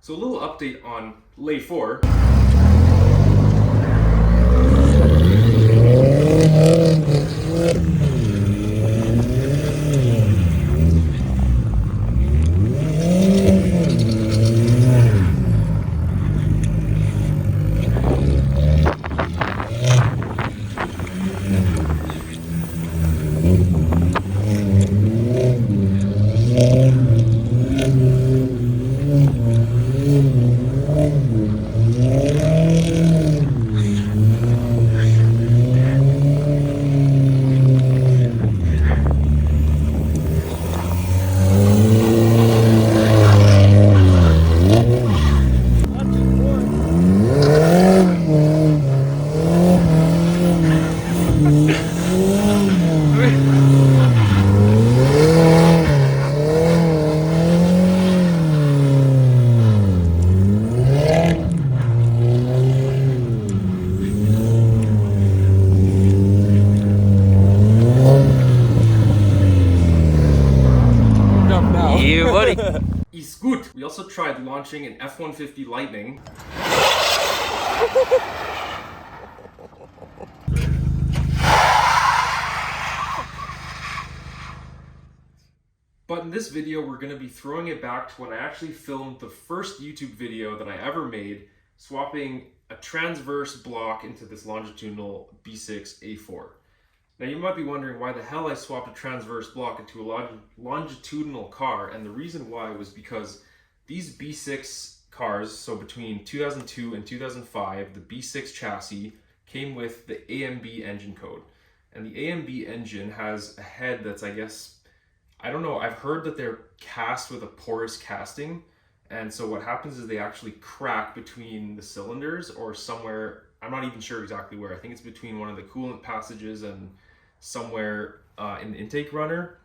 So a little update on lay 4. Yeah, buddy. Is good. We also tried launching an F-150 Lightning. But in this video, we're going to be throwing it back to when I actually filmed the first YouTube video that I ever made, swapping a transverse block into this longitudinal B6 A4. Now you might be wondering why the hell I swapped a transverse block into a longitudinal car, and the reason why was because these B6 cars, so between 2002 and 2005, the B6 chassis came with the AMB engine code. And the AMB engine has a head that's, I don't know, I've heard that they're cast with a porous casting, and so what happens is they actually crack between the cylinders or somewhere, I'm not even sure exactly where, I think it's between one of the coolant passages and somewhere in the intake runner,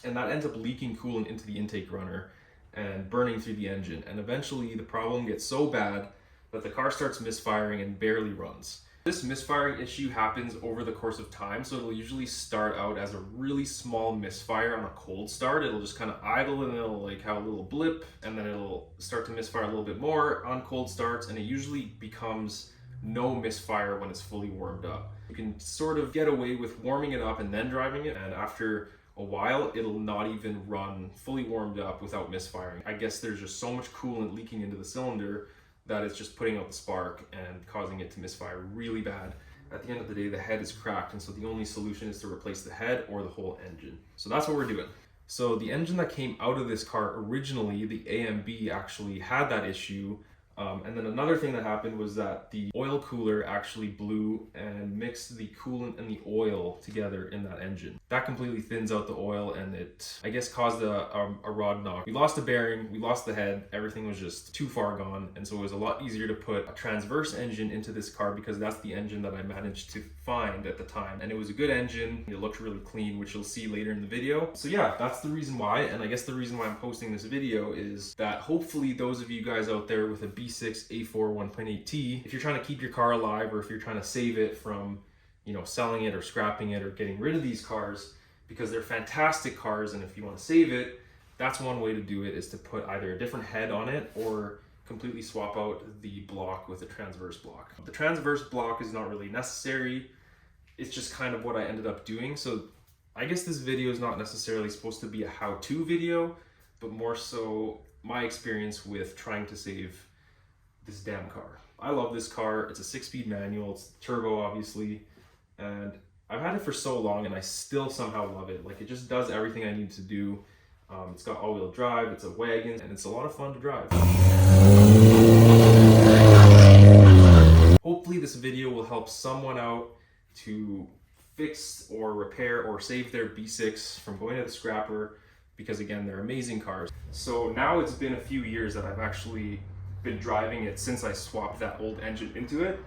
and that ends up leaking coolant into the intake runner and burning through the engine, and eventually the problem gets so bad that the car starts misfiring and barely runs. This misfiring issue happens over the course of time, so it'll usually start out as a really small misfire on a cold start. It'll just kind of idle and it'll like have a little blip, and then it'll start to misfire a little bit more on cold starts, and it usually becomes no misfire when it's fully warmed up. You can sort of get away with warming it up and then driving it, and after a while it'll not even run fully warmed up without misfiring. I guess there's just so much coolant leaking into the cylinder that it's just putting out the spark and causing it to misfire really bad. At the end of the day, the head is cracked, and so the only solution is to replace the head or the whole engine. So that's what we're doing. So the engine that came out of this car originally, the AMB, actually had that issue. And then another thing that happened was that the oil cooler actually blew and mixed the coolant and the oil together in that engine. That completely thins out the oil, and it, I guess, caused a rod knock. We lost a bearing, we lost the head, everything was just too far gone, and so it was a lot easier to put a transverse engine into this car because that's the engine that I managed to find at the time. And it was a good engine, it looked really clean, which you'll see later in the video. So yeah, that's the reason why, and I guess the reason why I'm posting this video is that hopefully those of you guys out there with a B6 A4 1.8T, if you're trying to keep your car alive, or if you're trying to save it from, you know, selling it or scrapping it or getting rid of these cars, because they're fantastic cars, and if you want to save it, that's one way to do it, is to put either a different head on it or completely swap out the block with a transverse block. The transverse block is not really necessary, it's just kind of what I ended up doing. So I guess this video is not necessarily supposed to be a how-to video, but more so my experience with trying to save this damn car. I love this car. It's a 6-speed manual, it's turbo obviously, and I've had it for so long and I still somehow love it. Like, it just does everything I need to do. It's got all-wheel drive, it's a wagon, and it's a lot of fun to drive. Hopefully this video will help someone out to fix or repair or save their B6 from going to the scrapper, because again, they're amazing cars. So now it's been a few years that I've actually been driving it since I swapped that old engine into it,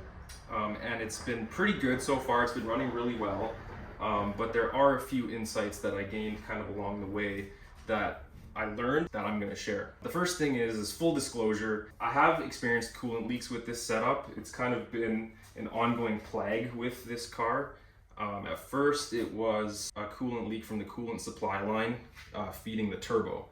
and it's been pretty good so far. It's been running really well, but there are a few insights that I gained kind of along the way that I learned that I'm going to share. The first thing is full disclosure, I have experienced coolant leaks with this setup. It's kind of been an ongoing plague with this car. At first it was a coolant leak from the coolant supply line feeding the turbo.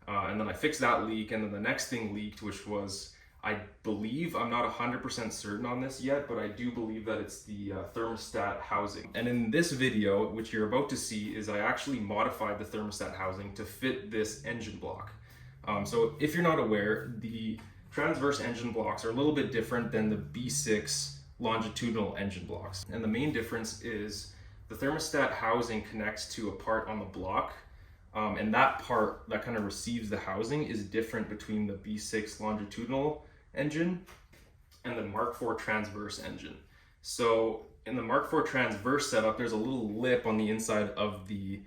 And then I fixed that leak, and then the next thing leaked, which was, I believe, I'm not 100% certain on this yet, but I do believe that it's the thermostat housing. And in this video, which you're about to see, is I actually modified the thermostat housing to fit this engine block. So if you're not aware, the Transverse engine blocks are a little bit different than the B6 longitudinal engine blocks. And the main difference is the thermostat housing connects to a part on the block, and that part that kind of receives the housing is different between the B6 longitudinal engine and the Mark IV Transverse engine. So in the Mark IV Transverse setup, there's a little lip on the inside of the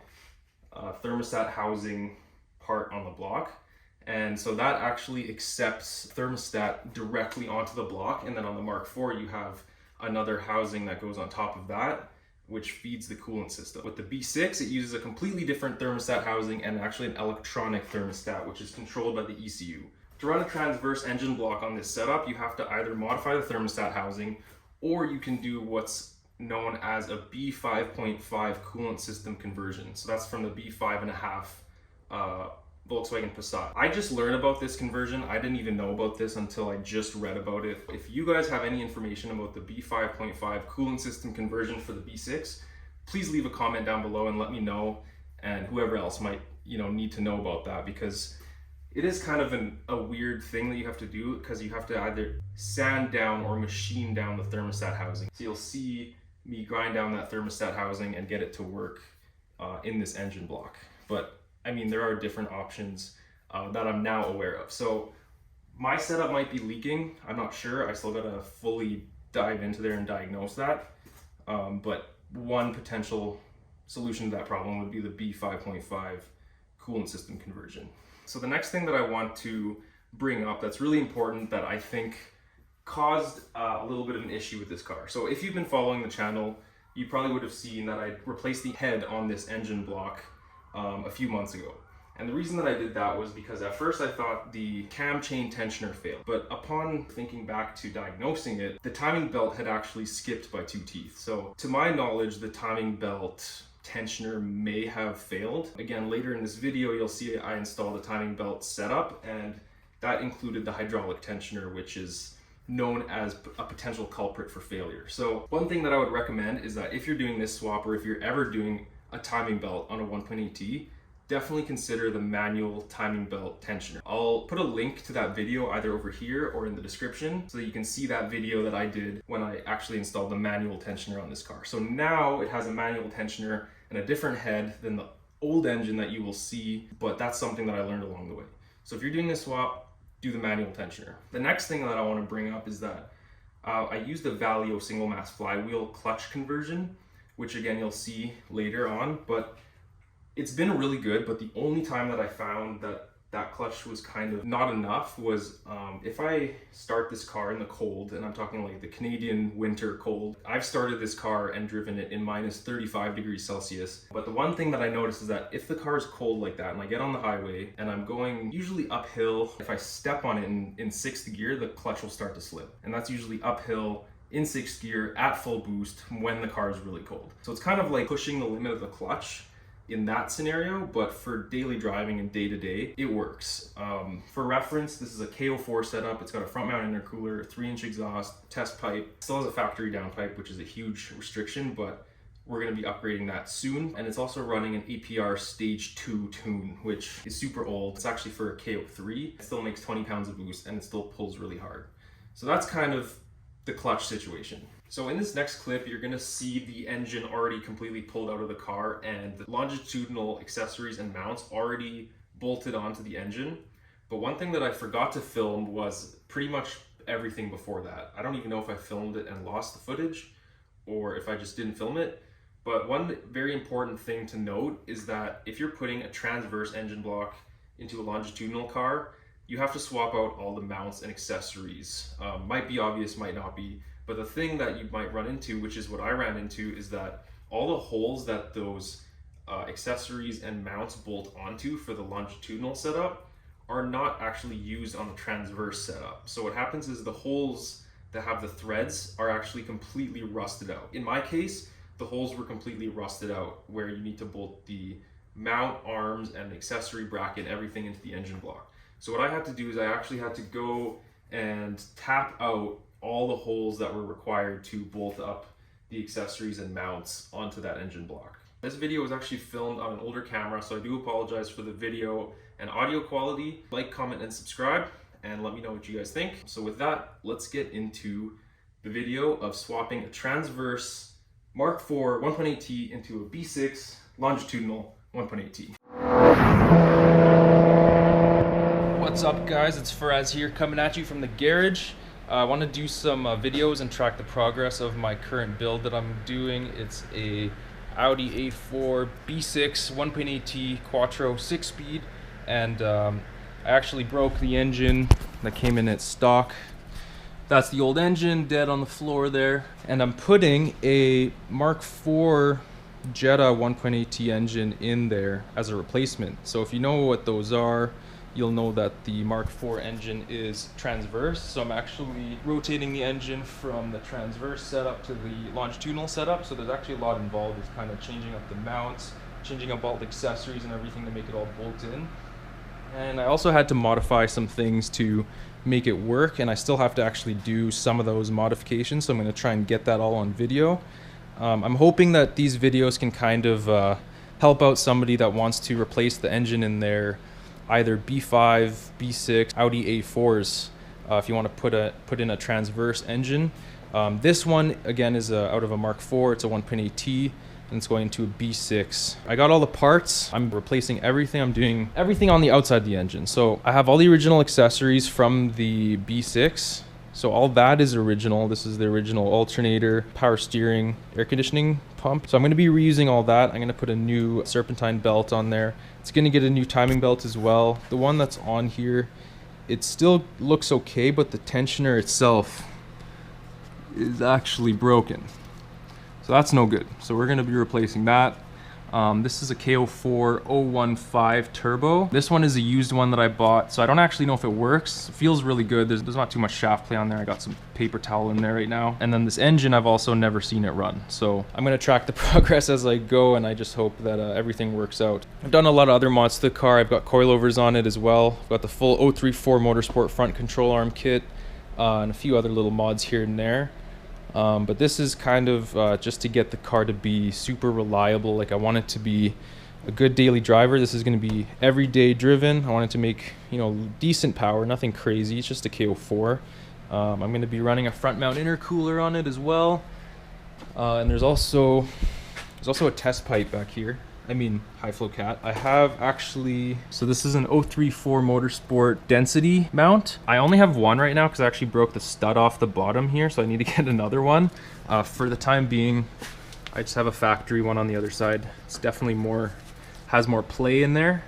thermostat housing part on the block. And so that actually accepts thermostat directly onto the block. And then on the Mark IV, you have another housing that goes on top of that, which feeds the coolant system. With the B6, it uses a completely different thermostat housing and actually an electronic thermostat, which is controlled by the ECU. To run a transverse engine block on this setup, you have to either modify the thermostat housing, or you can do what's known as a B5.5 coolant system conversion. So that's from the B5.5 Volkswagen Passat. I just learned about this conversion. I didn't even know about this until I just read about it. If you guys have any information about the B5.5 coolant system conversion for the B6, please leave a comment down below and let me know, and whoever else might need to know about that, because it is kind of a weird thing that you have to do, because you have to either sand down or machine down the thermostat housing. So you'll see me grind down that thermostat housing and get it to work in this engine block. But I mean, there are different options that I'm now aware of. So my setup might be leaking. I'm not sure. I still gotta fully dive into there and diagnose that. But one potential solution to that problem would be the B5.5 coolant system conversion. So the next thing that I want to bring up that's really important, that I think caused a little bit of an issue with this car. So if you've been following the channel, you probably would have seen that I replaced the head on this engine block a few months ago. And the reason that I did that was because at first I thought the cam chain tensioner failed, but upon thinking back to diagnosing it, the timing belt had actually skipped by 2 teeth. So to my knowledge, the timing belt tensioner may have failed. Again, later in this video, you'll see I installed a timing belt setup, and that included the hydraulic tensioner, which is known as a potential culprit for failure. So one thing that I would recommend is that if you're doing this swap, or if you're ever doing a timing belt on a 1.8T, definitely consider the manual timing belt tensioner. I'll put a link to that video either over here or in the description, so that you can see that video that I did when I actually installed the manual tensioner on this car. So now it has a manual tensioner and a different head than the old engine that you will see, but that's something that I learned along the way. So if you're doing this swap, do the manual tensioner. The next thing that I want to bring up is that I used the Valio single mass flywheel clutch conversion, which again you'll see later on, but it's been really good. But the only time that I found that that clutch was kind of not enough was if I start this car in the cold, and I'm talking like the Canadian winter cold. I've started this car and driven it in minus 35 degrees Celsius. But the one thing that I noticed is that if the car is cold like that and I get on the highway and I'm going usually uphill, if I step on it in 6th gear, the clutch will start to slip. And that's usually uphill in 6th gear at full boost when the car is really cold. So it's kind of like pushing the limit of the clutch in that scenario, but for daily driving and day-to-day, it works. For reference, this is a KO4 setup. It's got a front mount intercooler, 3-inch exhaust, test pipe. It still has a factory downpipe, which is a huge restriction, but we're going to be upgrading that soon. And it's also running an APR Stage 2 tune, which is super old. It's actually for a KO3. It still makes 20 pounds of boost and it still pulls really hard. So that's kind of the clutch situation. So in this next clip, you're gonna see the engine already completely pulled out of the car and the longitudinal accessories and mounts already bolted onto the engine. But one thing that I forgot to film was pretty much everything before that. I don't even know if I filmed it and lost the footage or if I just didn't film it. But one very important thing to note is that if you're putting a transverse engine block into a longitudinal car, you have to swap out all the mounts and accessories. Might be obvious, might not be. But the thing that you might run into, which is what I ran into, is that all the holes that those accessories and mounts bolt onto for the longitudinal setup are not actually used on the transverse setup. So what happens is the holes that have the threads are actually completely rusted out. In my case, the holes were completely rusted out where you need to bolt the mount arms and accessory bracket, everything into the engine block. So what I had to do is I actually had to go and tap out all the holes that were required to bolt up the accessories and mounts onto that engine block. This video was actually filmed on an older camera, so I do apologize for the video and audio quality. Like, comment, and subscribe, and let me know what you guys think. So with that, let's get into the video of swapping a Transverse Mark IV 1.8T into a B6 Longitudinal 1.8T. What's up, guys? It's Faraz here, coming at you from the garage. I want to do some videos and track the progress of my current build that I'm doing. It's a Audi A4 B6 1.8T Quattro 6-speed, and I actually broke the engine that came in its stock. That's the old engine dead on the floor there, and I'm putting a Mark IV Jetta 1.8T engine in there as a replacement. So if you know what those are, you'll know that the Mark IV engine is transverse. So I'm actually rotating the engine from the transverse setup to the longitudinal setup. So there's actually a lot involved with kind of changing up the mounts, changing up all the accessories and everything to make it all bolt in. And I also had to modify some things to make it work, and I still have to actually do some of those modifications. So I'm going to try and get that all on video. I'm hoping that these videos can kind of help out somebody that wants to replace the engine in their either B5, B6, Audi A4s, if you want to put in a transverse engine. This one again is out of a Mark IV. It's a 1.8T, and it's going to a B6. I got all the parts. I'm replacing everything. I'm doing everything on the outside of the engine. So I have all the original accessories from the B6. So all that is original. This is the original alternator, power steering, air conditioning pump. So I'm going to be reusing all that. I'm going to put a new serpentine belt on there. It's going to get a new timing belt as well. The one that's on here, it still looks okay, but the tensioner itself is actually broken. So that's no good. So we're going to be replacing that. This is a KO4 015 turbo. This one is a used one that I bought, so I don't actually know if it works. It feels really good. There's not too much shaft play on there. I got some paper towel in there right now. And then this engine, I've also never seen it run. So I'm gonna track the progress as I go, and I just hope that everything works out. I've done a lot of other mods to the car. I've got coilovers on it as well. I've got the full 034 Motorsport front control arm kit, and a few other little mods here and there. But this is kind of just to get the car to be super reliable. Like, I want it to be a good daily driver. This is going to be everyday driven. I want it to make, you know, decent power, nothing crazy. It's just a KO4. I'm going to be running a front mount intercooler on it as well. And there's also a test pipe back here. I mean, high flow cat. I have actually, so this is an 034 Motorsport density mount. I only have one right now because I actually broke the stud off the bottom here, so I need to get another one. For the time being, I just have a factory one on the other side. It's definitely has more play in there,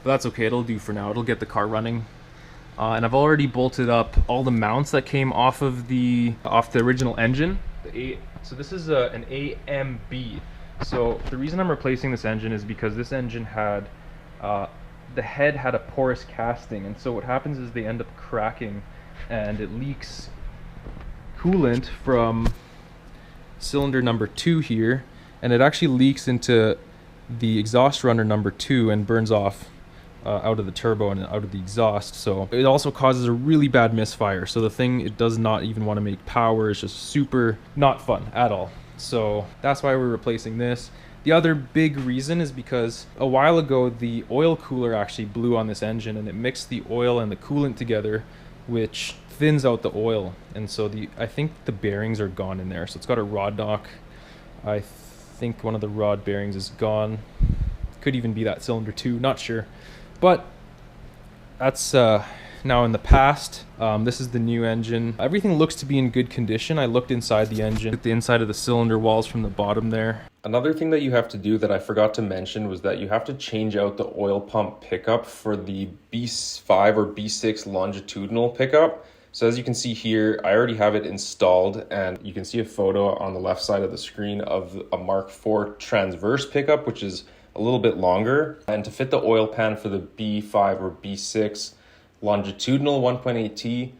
but that's okay. It'll do for now. It'll get the car running. And I've already bolted up all the mounts that came off the original engine. So this is an AMB. So the reason I'm replacing this engine is because this engine had, the head had a porous casting, and so what happens is they end up cracking, and it leaks coolant from cylinder number 2 here, and it actually leaks into the exhaust runner number 2 and burns off out of the turbo and out of the exhaust. So it also causes a really bad misfire. So the thing, it does not even want to make power. It's just super not fun at all. So that's why we're replacing this. The other big reason is because a while ago the oil cooler actually blew on this engine, and it mixed the oil and the coolant together, which thins out the oil. And so I think the bearings are gone in there. So it's got a rod knock. I think one of the rod bearings is gone. Could even be that cylinder 2, not sure. But that's now in the past. This is the new engine. Everything looks to be in good condition. I looked inside the engine, at the inside of the cylinder walls from the bottom there. Another thing that you have to do that I forgot to mention was that you have to change out the oil pump pickup for the B5 or B6 longitudinal pickup. So as you can see here, I already have it installed, and you can see a photo on the left side of the screen of a Mark IV Transverse pickup, which is a little bit longer. And to fit the oil pan for the B5 or B6 longitudinal 1.8T,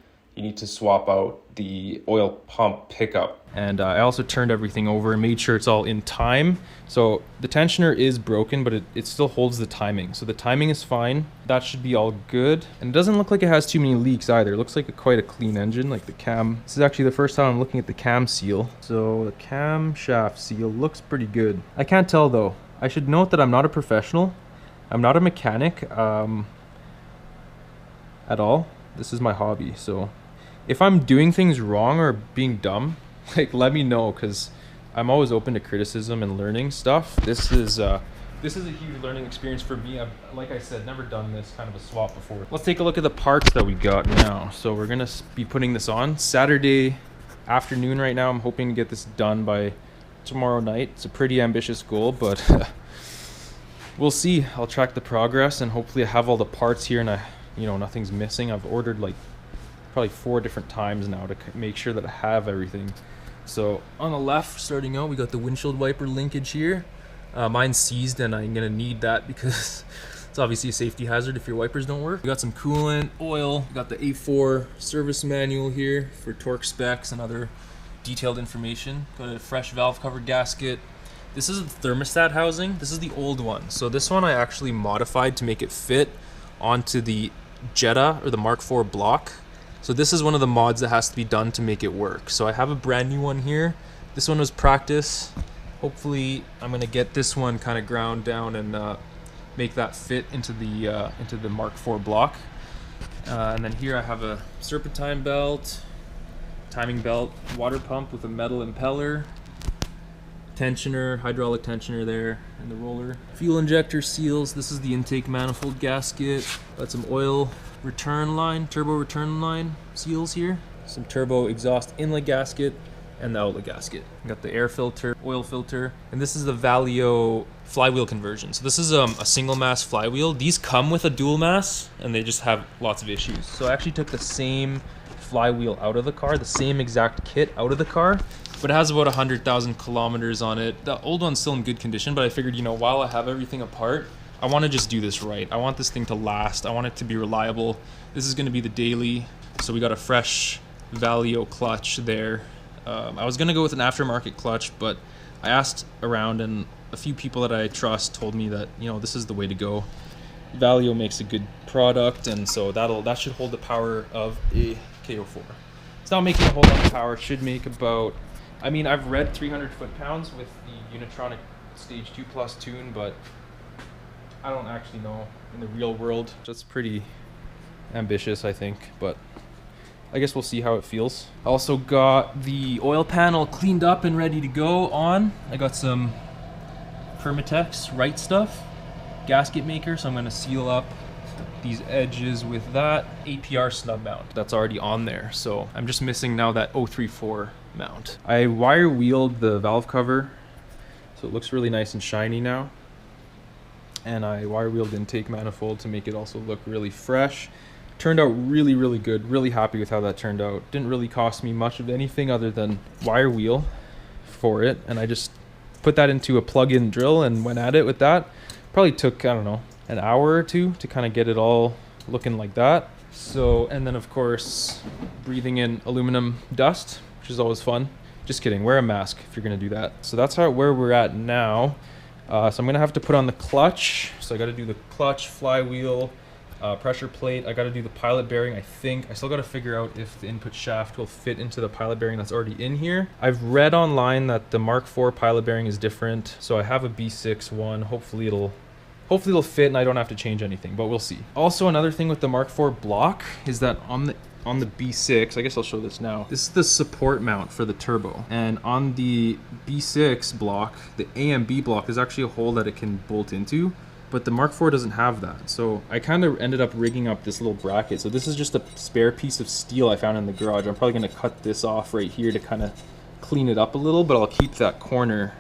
you need to swap out the oil pump pickup. And I also turned everything over and made sure it's all in time. So the tensioner is broken, but it still holds the timing. So the timing is fine. That should be all good. And it doesn't look like it has too many leaks either. It looks like quite a clean engine, like the cam. This is actually the first time I'm looking at the cam seal. So the camshaft seal looks pretty good. I can't tell though. I should note that I'm not a professional. I'm not a mechanic at all. This is my hobby. So if I'm doing things wrong or being dumb, like let me know, because I'm always open to criticism and learning stuff. This is a huge learning experience for me. I've, like I said, never done this kind of a swap before. Let's take a look at the parts that we got now. So we're gonna be putting this on Saturday afternoon right now. I'm hoping to get this done by tomorrow night. It's a pretty ambitious goal, but we'll see. I'll track the progress and hopefully I have all the parts here and nothing's missing. I've ordered like probably 4 different times now to make sure that I have everything. So on the left, starting out, we got the windshield wiper linkage here. Mine's seized and I'm gonna need that because it's obviously a safety hazard if your wipers don't work. We got some coolant, oil, we got the A4 service manual here for torque specs and other detailed information. Got a fresh valve cover gasket. This is a thermostat housing. This is the old one. So this one I actually modified to make it fit onto the Jetta or the Mark IV block. So this is one of the mods that has to be done to make it work. So I have a brand new one here. This one was practice. Hopefully I'm gonna get this one kind of ground down and make that fit into the Mark IV block. And then here I have a serpentine belt, timing belt, water pump with a metal impeller, tensioner, hydraulic tensioner there, and the roller. Fuel injector seals. This is the intake manifold gasket. Got some oil return line, turbo return line seals here. Some turbo exhaust inlet gasket and the outlet gasket. Got the air filter, oil filter, and this is the Valio flywheel conversion. So this is a single mass flywheel. These come with a dual mass and they just have lots of issues. So I actually took the same flywheel out of the car, the same exact kit out of the car, but it has about 100,000 kilometers on it. The old one's still in good condition, but I figured, while I have everything apart, I want to just do this right. I want this thing to last. I want it to be reliable. This is going to be the daily. So we got a fresh Valio clutch there. I was going to go with an aftermarket clutch, but I asked around and a few people that I trust told me that, this is the way to go. Valio makes a good product, and so that should hold the power of a KO4. It's not making a whole lot of power. It should make about, I've read 300 foot-pounds with the Unitronic Stage 2 Plus tune, but I don't actually know in the real world. That's pretty ambitious, I think, but I guess we'll see how it feels. Also got the oil panel cleaned up and ready to go on. I got some Permatex Right Stuff gasket maker, so I'm going to seal up these edges with that APR snub mount that's already on there. So I'm just missing now that 034 mount. I wire wheeled the valve cover, so it looks really nice and shiny now. And I wire wheeled intake manifold to make it also look really fresh. Turned out really, really good. Really happy with how that turned out. Didn't really cost me much of anything other than wire wheel for it. And I just put that into a plug-in drill and went at it with that. Probably took, I don't know, an hour or two to kind of get it all looking like that. So, and then of course, breathing in aluminum dust, which is always fun. Just kidding, wear a mask if you're gonna do that. So that's where we're at now. So I'm gonna have to put on the clutch. So I gotta do the clutch, flywheel, pressure plate. I gotta do the pilot bearing, I think. I still gotta figure out if the input shaft will fit into the pilot bearing that's already in here. I've read online that the Mark IV pilot bearing is different. So I have a B6 one. Hopefully it'll fit and I don't have to change anything, but we'll see. Also, another thing with the Mark IV block is that on the B6, I guess I'll show this now. This is the support mount for the turbo. And on the B6 block, the A and B block, there's actually a hole that it can bolt into, but the Mark IV doesn't have that. So I kind of ended up rigging up this little bracket. So this is just a spare piece of steel I found in the garage. I'm probably gonna cut this off right here to kind of clean it up a little, but I'll keep that corner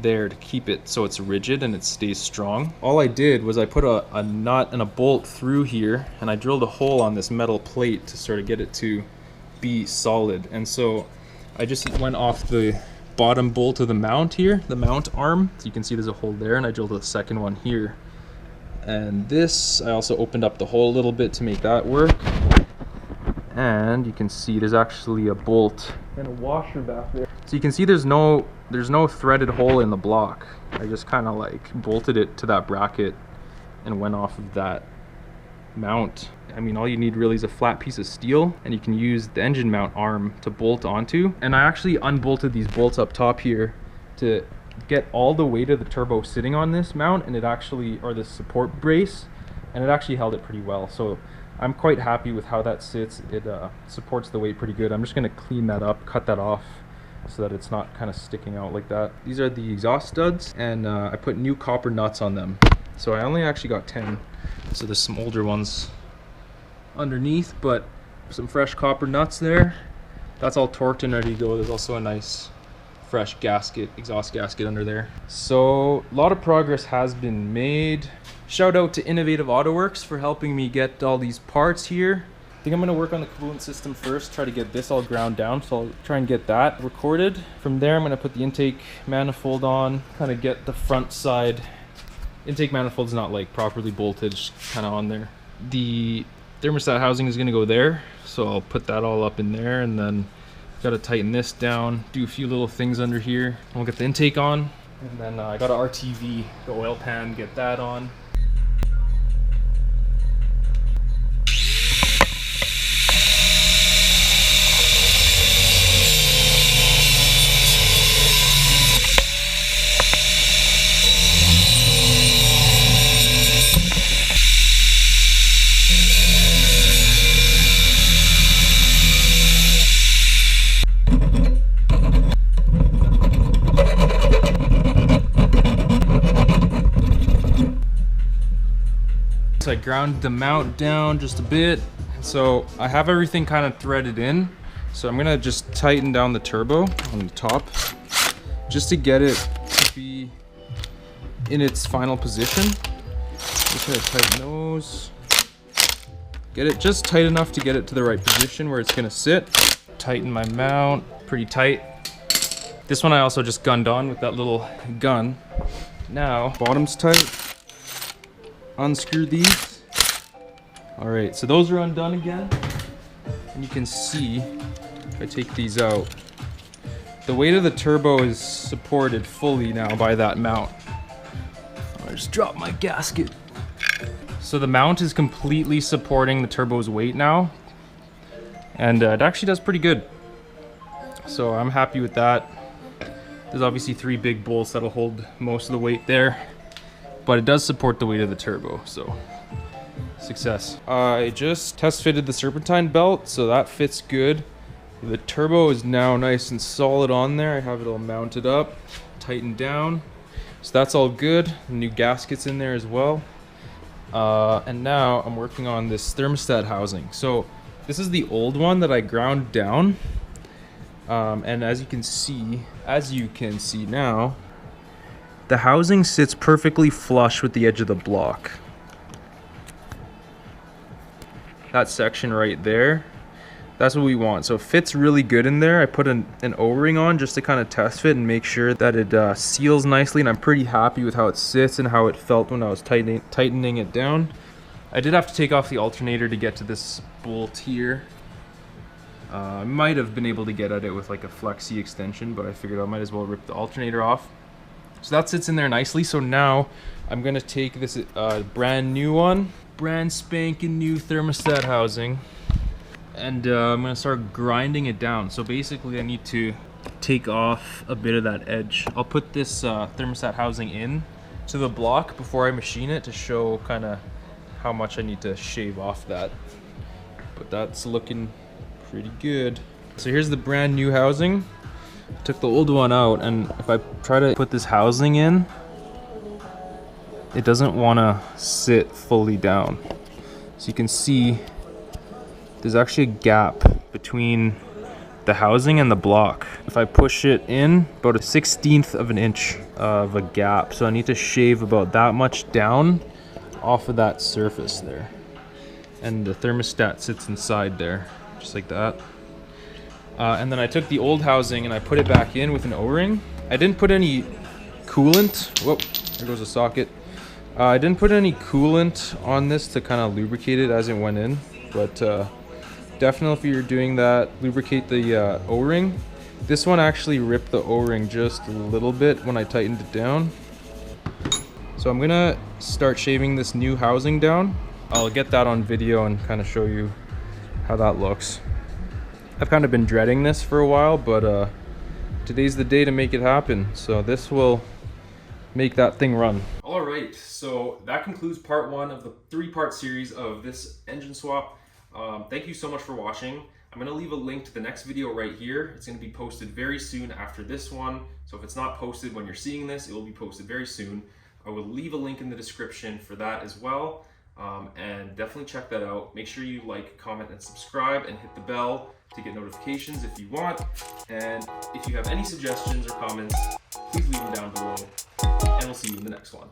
there to keep it so it's rigid and it stays strong. All I did was I put a nut and a bolt through here and I drilled a hole on this metal plate to sort of get it to be solid. And so I just went off the bottom bolt of the mount here, the mount arm. So you can see there's a hole there, and I drilled a second one here. And this, I also opened up the hole a little bit to make that work. And you can see there's actually a bolt and a washer back there. So you can see there's no threaded hole in the block. I just kind of like bolted it to that bracket and went off of that mount. I mean, all you need really is a flat piece of steel, and you can use the engine mount arm to bolt onto. And I actually unbolted these bolts up top here to get all the weight of the turbo sitting on this mount, and it actually, or this support brace, and it actually held it pretty well. So I'm quite happy with how that sits. It supports the weight pretty good. I'm just gonna clean that up, cut that off so that it's not kind of sticking out like that. These are the exhaust studs, and I put new copper nuts on them. So I only actually got 10. So there's some older ones underneath, but some fresh copper nuts there. That's all torqued and ready to go. There's also a nice fresh gasket, exhaust gasket under there. So a lot of progress has been made. Shout out to Innovative AutoWorks for helping me get all these parts here. I think I'm gonna work on the coolant system first, try to get this all ground down. So I'll try and get that recorded. From there, I'm gonna put the intake manifold on, kind of get the front side. Intake manifold's not like properly bolted, just kind of on there. The thermostat housing is gonna go there, so I'll put that all up in there, and then gotta tighten this down, do a few little things under here, and we'll get the intake on. And then I got an RTV, the oil pan, get that on. So I ground the mount down just a bit. So I have everything kind of threaded in. So I'm gonna just tighten down the turbo on the top just to get it to be in its final position. Just gonna tighten those. Get it just tight enough to get it to the right position where it's gonna sit. Tighten my mount, pretty tight. This one I also just gunned on with that little gun. Now, bottom's tight. Unscrew these. All right, so those are undone again. And you can see, if I take these out, the weight of the turbo is supported fully now by that mount. I just dropped my gasket. So the mount is completely supporting the turbo's weight now. And it actually does pretty good. So I'm happy with that. There's obviously 3 big bolts that'll hold most of the weight there, but it does support the weight of the turbo, so success. I just test fitted the serpentine belt, so that fits good. The turbo is now nice and solid on there. I have it all mounted up, tightened down, so that's all good. The new gasket's in there as well. And now I'm working on this thermostat housing. So this is the old one that I ground down, and as you can see now, the housing sits perfectly flush with the edge of the block. That section right there, that's what we want. So it fits really good in there. I put an O-ring on just to kind of test fit and make sure that it seals nicely, and I'm pretty happy with how it sits and how it felt when I was tightening it down. I did have to take off the alternator to get to this bolt here. I might have been able to get at it with like a flexi extension, but I figured I might as well rip the alternator off. So that sits in there nicely. So now I'm gonna take this brand new one, brand spanking new thermostat housing, and I'm gonna start grinding it down. So basically I need to take off a bit of that edge. I'll put this thermostat housing in to the block before I machine it to show kind of how much I need to shave off that. But that's looking pretty good. So here's the brand new housing. Took the old one out, and if I try to put this housing in, it doesn't want to sit fully down. So you can see there's actually a gap between the housing and the block. If I push it in, about a 1/16 of an inch of a gap. So I need to shave about that much down off of that surface there. And the thermostat sits inside there, just like that. And then I took the old housing and I put it back in with an O-ring. I didn't put any coolant. Whoop, there goes the socket. I didn't put any coolant on this to kind of lubricate it as it went in, but definitely if you're doing that, lubricate the O-ring. This one actually ripped the O-ring just a little bit when I tightened it down. So I'm gonna start shaving this new housing down. I'll get that on video and kind of show you how that looks. I've kind of been dreading this for a while, but today's the day to make it happen. So this will make that thing run. All right, so that concludes part 1 of the 3-part series of this engine swap. Thank you so much for watching. I'm gonna leave a link to the next video right here. It's gonna be posted very soon after this one. So if it's not posted when you're seeing this, it will be posted very soon. I will leave a link in the description for that as well. And definitely check that out. Make sure you like, comment, and subscribe, and hit the bell to get notifications if you want. And if you have any suggestions or comments, please leave them down below. And we'll see you in the next one.